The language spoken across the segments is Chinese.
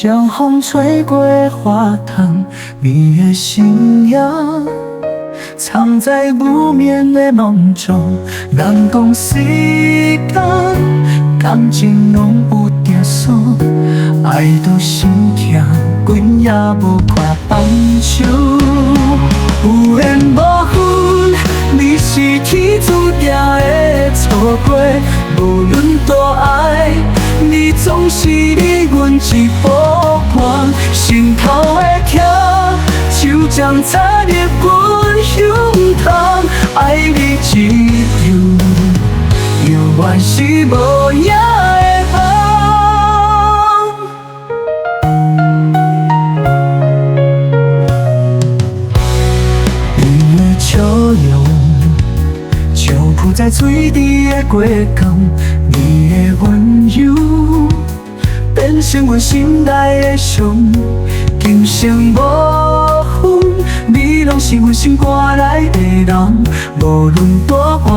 像风吹过的花塘，你的信仰藏在不眠的梦中。人讲时间感情拢有定数，爱就心痛，阮也无看放手。有缘无分，你是天注定的错过，无论多爱，你总是离阮一步远。心头的痛，就像插入阮胸膛，爱你一场，永远是无影的梦。雨的笑容，就铺在水滴的过江，你的温柔变成阮心内的伤。今生无分，你拢是阮心肝内的人，无论多远，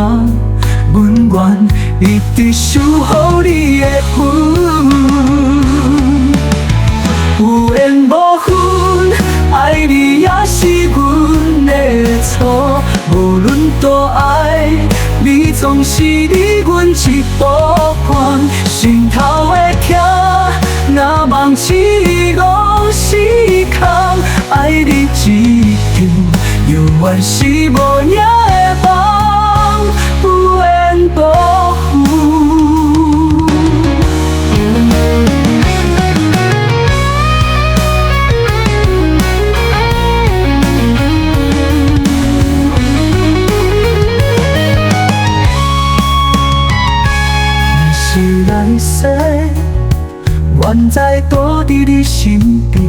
阮愿一直守护你的魂。有缘无分，爱你也是阮的错，无论多爱，你总是离阮一步远。心头的痛，若梦醒拢是空，爱你一场，永远是无影的梦，有缘无分。是来世，愿再多伫你身边，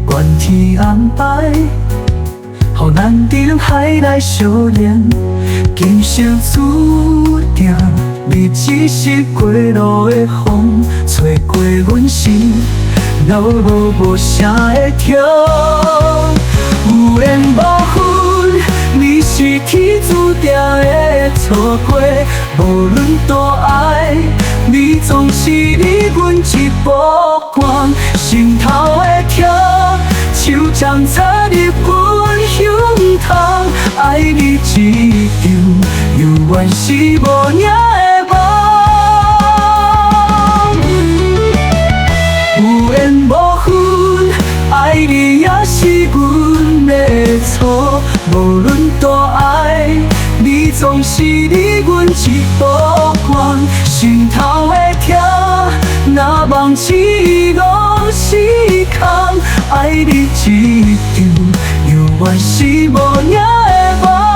愿天安排，予咱伫人海内相连。今生注定，你只是过路的风，吹过阮心，留无声的痛。有缘无分，你是天注定的错过，无论多爱，你总是离阮一步远。心头的痛，就像插入阮胸膛，爱你一场，永远是无影的梦。有缘无分，爱你也是阮的错，无论多爱，你总是离阮一步远。心头的痛，若梦醒拢是空，爱你一场，永远是无影的梦。